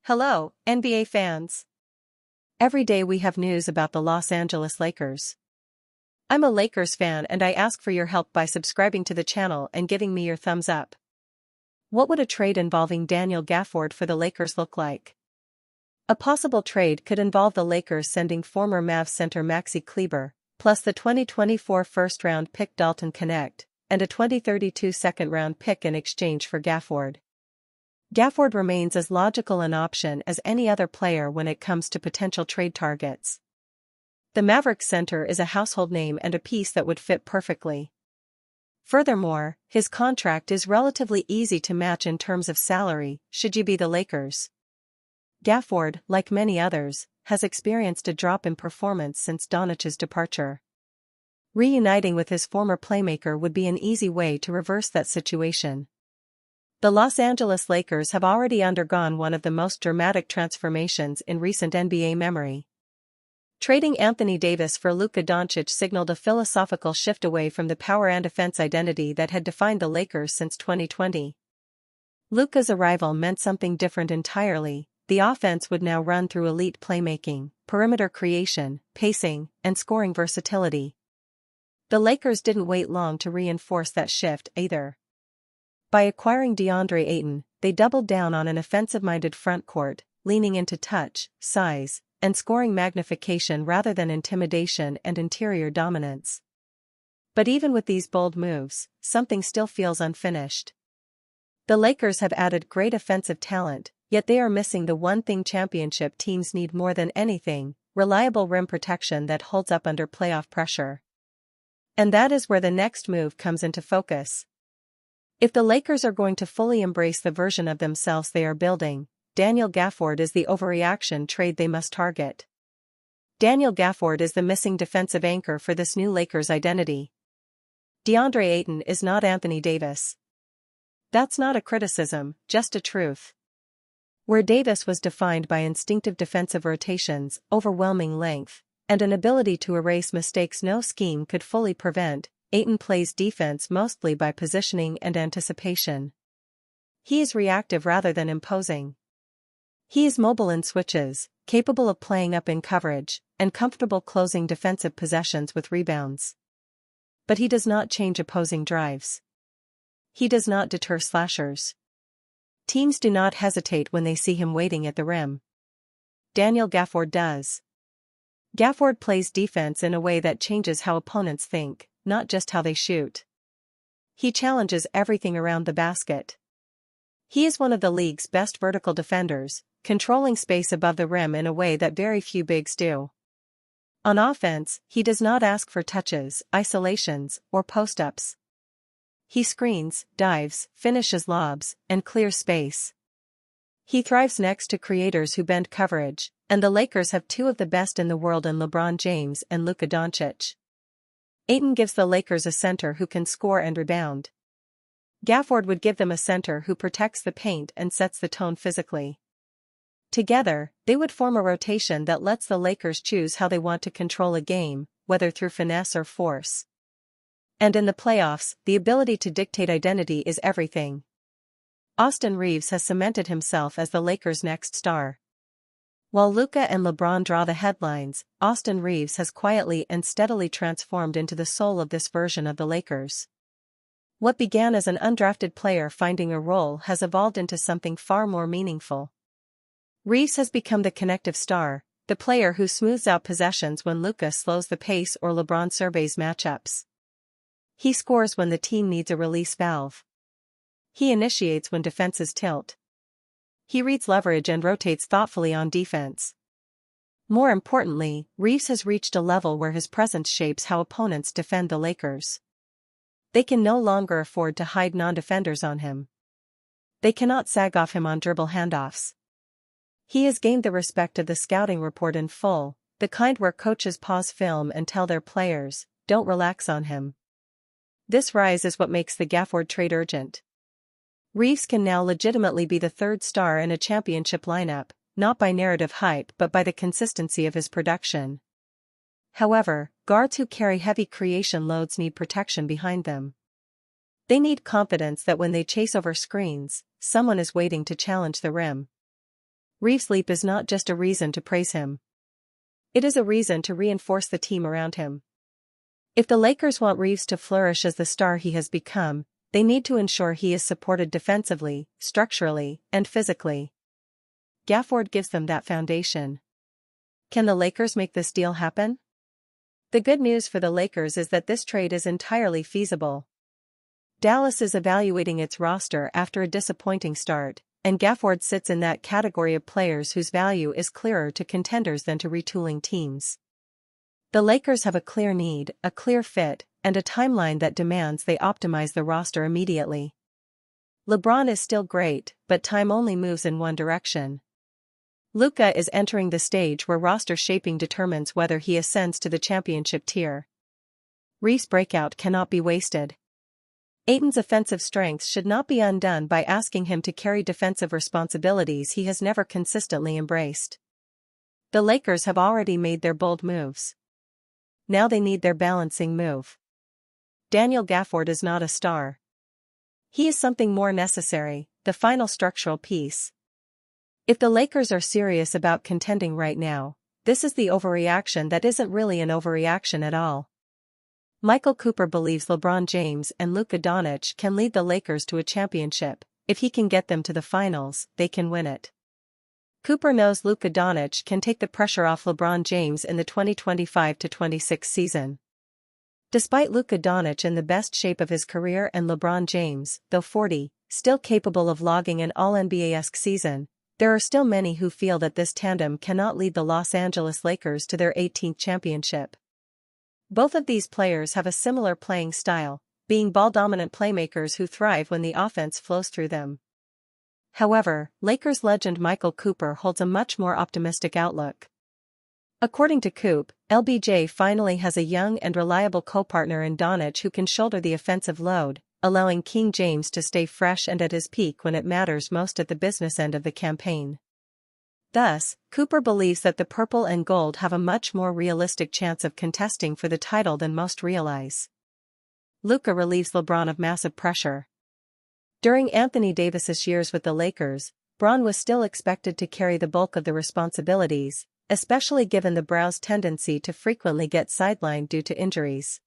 Hello, NBA fans. Every day we have news about the Los Angeles Lakers. I'm a Lakers fan and I ask for your help by subscribing to the channel and giving me your thumbs up. What would a trade involving Daniel Gafford for the Lakers look like? A possible trade could involve the Lakers sending former Mavs center Maxi Kleber, plus the 2024 first-round pick Dalton Knecht, and a 2032 second-round pick in exchange for Gafford. Gafford remains as logical an option as any other player when it comes to potential trade targets. The Mavericks center is a household name and a piece that would fit perfectly. Furthermore, his contract is relatively easy to match in terms of salary, should you be the Lakers. Gafford, like many others, has experienced a drop in performance since Doncic's departure. Reuniting with his former playmaker would be an easy way to reverse that situation. The Los Angeles Lakers have already undergone one of the most dramatic transformations in recent NBA memory. Trading Anthony Davis for Luka Doncic signaled a philosophical shift away from the power and offense identity that had defined the Lakers since 2020. Luka's arrival meant something different entirely. The offense would now run through elite playmaking, perimeter creation, pacing, and scoring versatility. The Lakers didn't wait long to reinforce that shift either. By acquiring DeAndre Ayton, they doubled down on an offensive-minded frontcourt, leaning into touch, size, and scoring magnification rather than intimidation and interior dominance. But even with these bold moves, something still feels unfinished. The Lakers have added great offensive talent, yet they are missing the one thing championship teams need more than anything: reliable rim protection that holds up under playoff pressure. And that is where the next move comes into focus. If the Lakers are going to fully embrace the version of themselves they are building, Daniel Gafford is the overreaction trade they must target. Daniel Gafford is the missing defensive anchor for this new Lakers identity. DeAndre Ayton is not Anthony Davis. That's not a criticism, just a truth. Where Davis was defined by instinctive defensive rotations, overwhelming length, and an ability to erase mistakes no scheme could fully prevent, Ayton plays defense mostly by positioning and anticipation. He is reactive rather than imposing. He is mobile in switches, capable of playing up in coverage, and comfortable closing defensive possessions with rebounds. But he does not change opposing drives. He does not deter slashers. Teams do not hesitate when they see him waiting at the rim. Daniel Gafford does. Gafford plays defense in a way that changes how opponents think, not just how they shoot. He challenges everything around the basket. He is one of the league's best vertical defenders, controlling space above the rim in a way that very few bigs do. On offense, he does not ask for touches, isolations, or post-ups. He screens, dives, finishes lobs, and clears space. He thrives next to creators who bend coverage, and the Lakers have two of the best in the world in LeBron James and Luka Doncic. Ayton gives the Lakers a center who can score and rebound. Gafford would give them a center who protects the paint and sets the tone physically. Together, they would form a rotation that lets the Lakers choose how they want to control a game, whether through finesse or force. And in the playoffs, the ability to dictate identity is everything. Austin Reaves has cemented himself as the Lakers' next star. While Luka and LeBron draw the headlines, Austin Reaves has quietly and steadily transformed into the soul of this version of the Lakers. What began as an undrafted player finding a role has evolved into something far more meaningful. Reaves has become the connective star, the player who smooths out possessions when Luka slows the pace or LeBron surveys matchups. He scores when the team needs a release valve. He initiates when defenses tilt. He reads leverage and rotates thoughtfully on defense. More importantly, Reaves has reached a level where his presence shapes how opponents defend the Lakers. They can no longer afford to hide non-defenders on him. They cannot sag off him on dribble handoffs. He has gained the respect of the scouting report in full, the kind where coaches pause film and tell their players, "Don't relax on him." This rise is what makes the Gafford trade urgent. Reaves can now legitimately be the third star in a championship lineup, not by narrative hype but by the consistency of his production. However, guards who carry heavy creation loads need protection behind them. They need confidence that when they chase over screens, someone is waiting to challenge the rim. Reeves' leap is not just a reason to praise him. It is a reason to reinforce the team around him. If the Lakers want Reeves to flourish as the star he has become, they need to ensure he is supported defensively, structurally, and physically. Gafford gives them that foundation. Can the Lakers make this deal happen? The good news for the Lakers is that this trade is entirely feasible. Dallas is evaluating its roster after a disappointing start, and Gafford sits in that category of players whose value is clearer to contenders than to retooling teams. The Lakers have a clear need, a clear fit, and a timeline that demands they optimize the roster immediately. LeBron is still great, but time only moves in one direction. Luka is entering the stage where roster shaping determines whether he ascends to the championship tier. Reeves' breakout cannot be wasted. Ayton's offensive strengths should not be undone by asking him to carry defensive responsibilities he has never consistently embraced. The Lakers have already made their bold moves. Now they need their balancing move. Daniel Gafford is not a star. He is something more necessary, the final structural piece. If the Lakers are serious about contending right now, this is the overreaction that isn't really an overreaction at all. Michael Cooper believes LeBron James and Luka Doncic can lead the Lakers to a championship. If he can get them to the finals, they can win it. Cooper knows Luka Doncic can take the pressure off LeBron James in the 2025-26 season. Despite Luka Doncic in the best shape of his career and LeBron James, though 40, still capable of logging an All-NBA-esque season, there are still many who feel that this tandem cannot lead the Los Angeles Lakers to their 18th championship. Both of these players have a similar playing style, being ball-dominant playmakers who thrive when the offense flows through them. However, Lakers legend Michael Cooper holds a much more optimistic outlook. According to Coop, LBJ finally has a young and reliable co-partner in Doncic who can shoulder the offensive load, allowing King James to stay fresh and at his peak when it matters most at the business end of the campaign. Thus, Cooper believes that the purple and gold have a much more realistic chance of contesting for the title than most realize. Luka relieves LeBron of massive pressure. During Anthony Davis's years with the Lakers, Bron was still expected to carry the bulk of the responsibilities, especially given the Browns' tendency to frequently get sidelined due to injuries.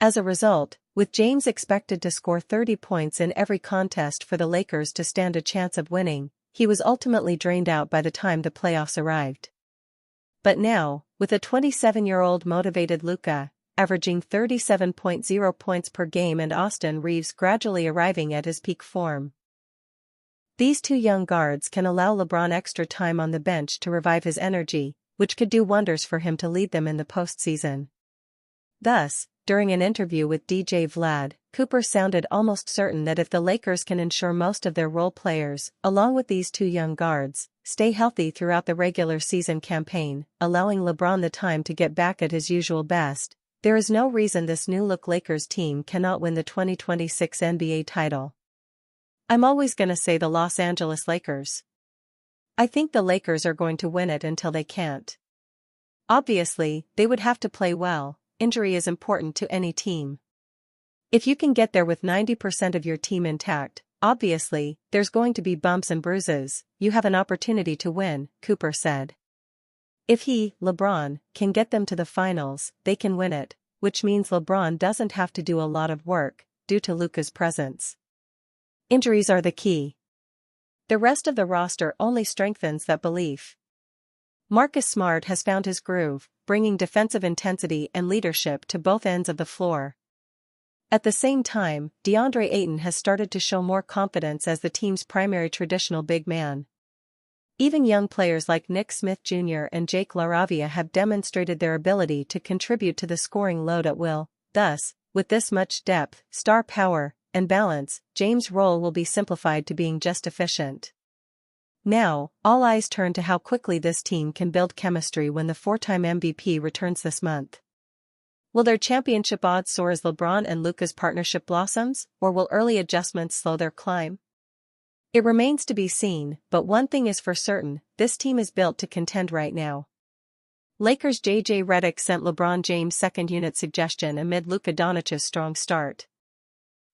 As a result, with James expected to score 30 points in every contest for the Lakers to stand a chance of winning, he was ultimately drained out by the time the playoffs arrived. But now, with a 27-year-old motivated Luka, averaging 37.0 points per game and Austin Reeves gradually arriving at his peak form, these two young guards can allow LeBron extra time on the bench to revive his energy, which could do wonders for him to lead them in the postseason. Thus, during an interview with DJ Vlad, Cooper sounded almost certain that if the Lakers can ensure most of their role players, along with these two young guards, stay healthy throughout the regular season campaign, allowing LeBron the time to get back at his usual best, there is no reason this new-look Lakers team cannot win the 2026 NBA title. I'm always gonna say the Los Angeles Lakers. I think the Lakers are going to win it until they can't. Obviously, they would have to play well. Injury is important to any team. If you can get there with 90% of your team intact, obviously, there's going to be bumps and bruises, you have an opportunity to win, Cooper said. If he, LeBron, can get them to the finals, they can win it, which means LeBron doesn't have to do a lot of work, due to Luka's presence. Injuries are the key. The rest of the roster only strengthens that belief. Marcus Smart has found his groove, bringing defensive intensity and leadership to both ends of the floor. At the same time, DeAndre Ayton has started to show more confidence as the team's primary traditional big man. Even young players like Nick Smith Jr. and Jake LaRavia have demonstrated their ability to contribute to the scoring load at will. Thus, with this much depth, star power, and balance, James' role will be simplified to being just efficient. Now, all eyes turn to how quickly this team can build chemistry when the four-time MVP returns this month. Will their championship odds soar as LeBron and Luka's partnership blossoms, or will early adjustments slow their climb? It remains to be seen, but one thing is for certain, this team is built to contend right now. Lakers' JJ Redick sent LeBron James' second unit suggestion amid Luka Doncic's strong start.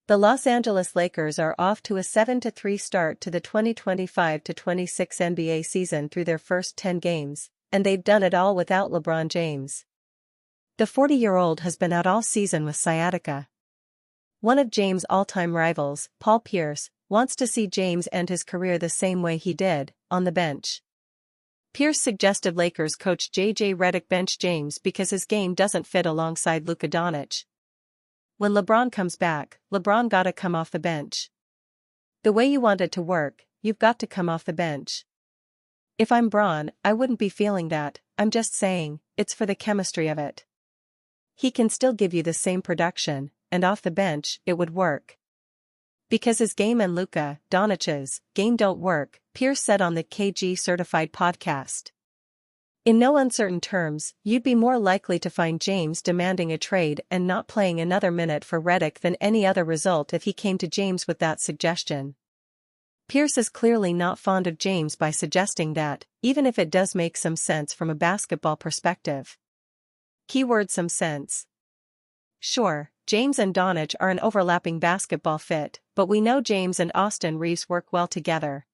The Los Angeles Lakers are off to a 7-3 start to the 2025-26 NBA season through their first 10 games, and they've done it all without LeBron James. The 40-year-old has been out all season with sciatica. One of James' all-time rivals, Paul Pierce, wants to see James end his career the same way he did, on the bench. Pierce suggested Lakers coach J.J. Redick bench James because his game doesn't fit alongside Luka Doncic. When LeBron comes back, LeBron gotta come off the bench. The way you want it to work, you've got to come off the bench. If I'm Bron, I wouldn't be feeling that, I'm just saying, it's for the chemistry of it. He can still give you the same production, and off the bench, it would work. Because his game and Luka Doncic's game don't work, Pierce said on the KG Certified podcast. In no uncertain terms, you'd be more likely to find James demanding a trade and not playing another minute for Redick than any other result if he came to James with that suggestion. Pierce is clearly not fond of James by suggesting that, even if it does make some sense from a basketball perspective. Keyword some sense. Sure, James and Doncic are an overlapping basketball fit, but we know James and Austin Reeves work well together.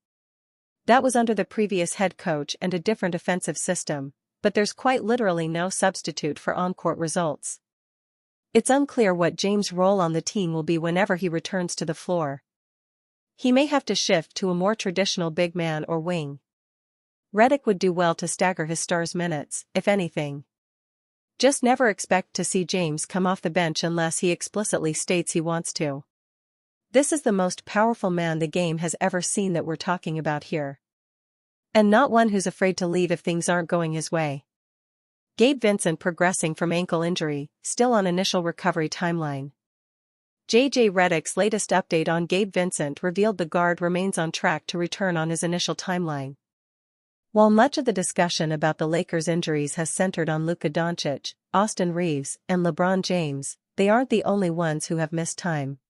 That was under the previous head coach and a different offensive system, but there's quite literally no substitute for on-court results. It's unclear what James' role on the team will be whenever he returns to the floor. He may have to shift to a more traditional big man or wing. Redick would do well to stagger his stars' minutes, if anything. Just never expect to see James come off the bench unless he explicitly states he wants to. This is the most powerful man the game has ever seen that we're talking about here. And not one who's afraid to leave if things aren't going his way. Gabe Vincent progressing from ankle injury, still on initial recovery timeline. J.J. Redick's latest update on Gabe Vincent revealed the guard remains on track to return on his initial timeline. While much of the discussion about the Lakers' injuries has centered on Luka Doncic, Austin Reeves, and LeBron James, they aren't the only ones who have missed time.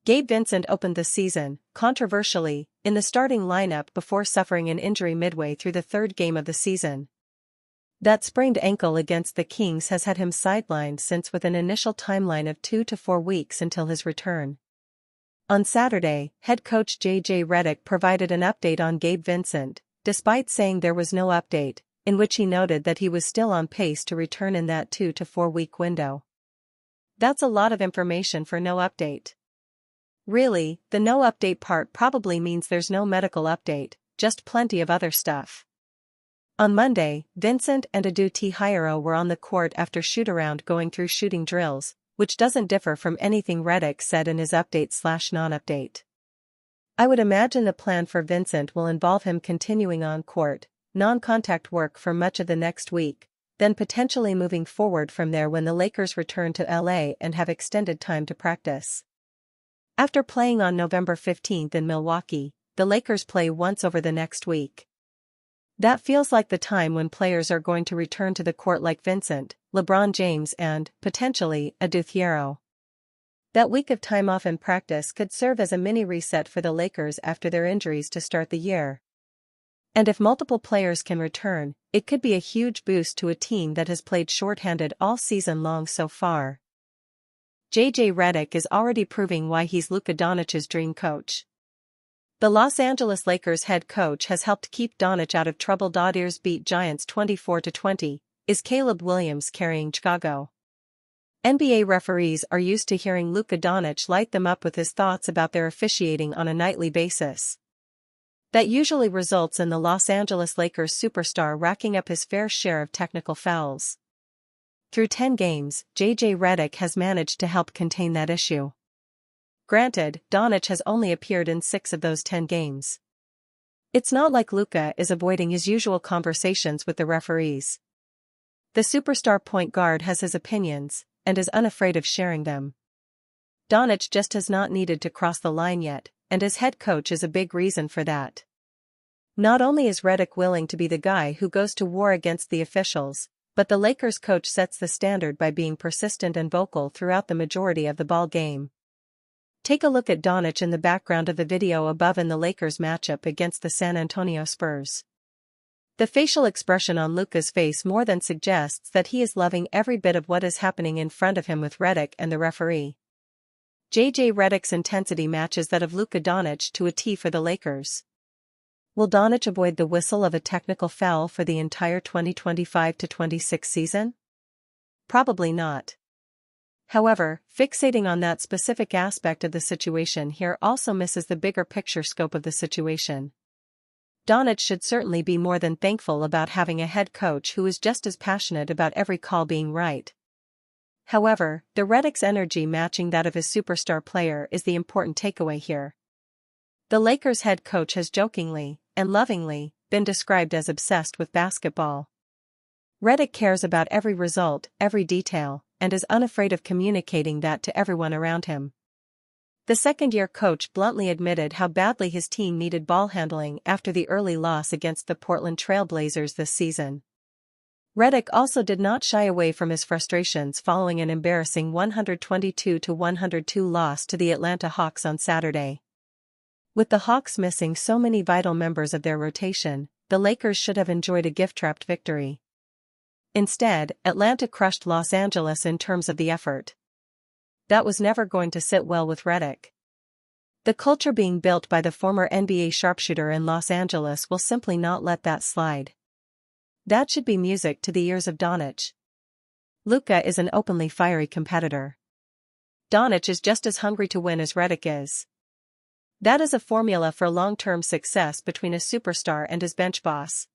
Gabe Vincent opened the season, controversially, in the starting lineup before suffering an injury midway through the third game of the season. That sprained ankle against the Kings has had him sidelined since, with an initial timeline of 2 to 4 weeks until his return. On Saturday, head coach J.J. Redick provided an update on Gabe Vincent, despite saying there was no update, in which he noted that he was still on pace to return in that 2 to 4 week window. That's a lot of information for no update. Really, the no update part probably means there's no medical update, just plenty of other stuff. On Monday, Vincent and Adou Hiro were on the court after shoot-around going through shooting drills, which doesn't differ from anything Redick said in his update/non-update. I would imagine the plan for Vincent will involve him continuing on-court, non-contact work for much of the next week, then potentially moving forward from there when the Lakers return to LA and have extended time to practice. After playing on November 15 in Milwaukee, the Lakers play once over the next week. That feels like the time when players are going to return to the court like Vincent, LeBron James and, potentially, Adou Hiro. That week of time off in practice could serve as a mini reset for the Lakers after their injuries to start the year. And if multiple players can return, it could be a huge boost to a team that has played shorthanded all season long so far. J.J. Redick is already proving why he's Luka Doncic's dream coach. The Los Angeles Lakers head coach has helped keep Doncic out of trouble. Dodgers beat Giants 24-20, is Caleb Williams carrying Chicago. NBA referees are used to hearing Luka Doncic light them up with his thoughts about their officiating on a nightly basis. That usually results in the Los Angeles Lakers superstar racking up his fair share of technical fouls. Through 10 games, J.J. Redick has managed to help contain that issue. Granted, Doncic has only appeared in 6 of those 10 games. It's not like Luka is avoiding his usual conversations with the referees. The superstar point guard has his opinions, and is unafraid of sharing them. Doncic just has not needed to cross the line yet, and his head coach is a big reason for that. Not only is Redick willing to be the guy who goes to war against the officials, but the Lakers coach sets the standard by being persistent and vocal throughout the majority of the ball game. Take a look at Doncic in the background of the video above in the Lakers matchup against the San Antonio Spurs. The facial expression on Luka's face more than suggests that he is loving every bit of what is happening in front of him with Redick and the referee. JJ Redick's intensity matches that of Luka Doncic to a T for the Lakers. Will Doncic avoid the whistle of a technical foul for the entire 2025-26 season? Probably not. However, fixating on that specific aspect of the situation here also misses the bigger picture scope of the situation. Doncic should certainly be more than thankful about having a head coach who is just as passionate about every call being right. However, the Redick's energy matching that of his superstar player is the important takeaway here. The Lakers head coach has jokingly, and lovingly, been described as obsessed with basketball. Redick cares about every result, every detail, and is unafraid of communicating that to everyone around him. The second-year coach bluntly admitted how badly his team needed ball handling after the early loss against the Portland Trail Blazers this season. Redick also did not shy away from his frustrations following an embarrassing 122-102 loss to the Atlanta Hawks on Saturday. With the Hawks missing so many vital members of their rotation, the Lakers should have enjoyed a gift-wrapped victory. Instead, Atlanta crushed Los Angeles in terms of the effort. That was never going to sit well with Redick. The culture being built by the former NBA sharpshooter in Los Angeles will simply not let that slide. That should be music to the ears of Doncic. Luka is an openly fiery competitor. Doncic is just as hungry to win as Redick is. That is a formula for long-term success between a superstar and his bench boss.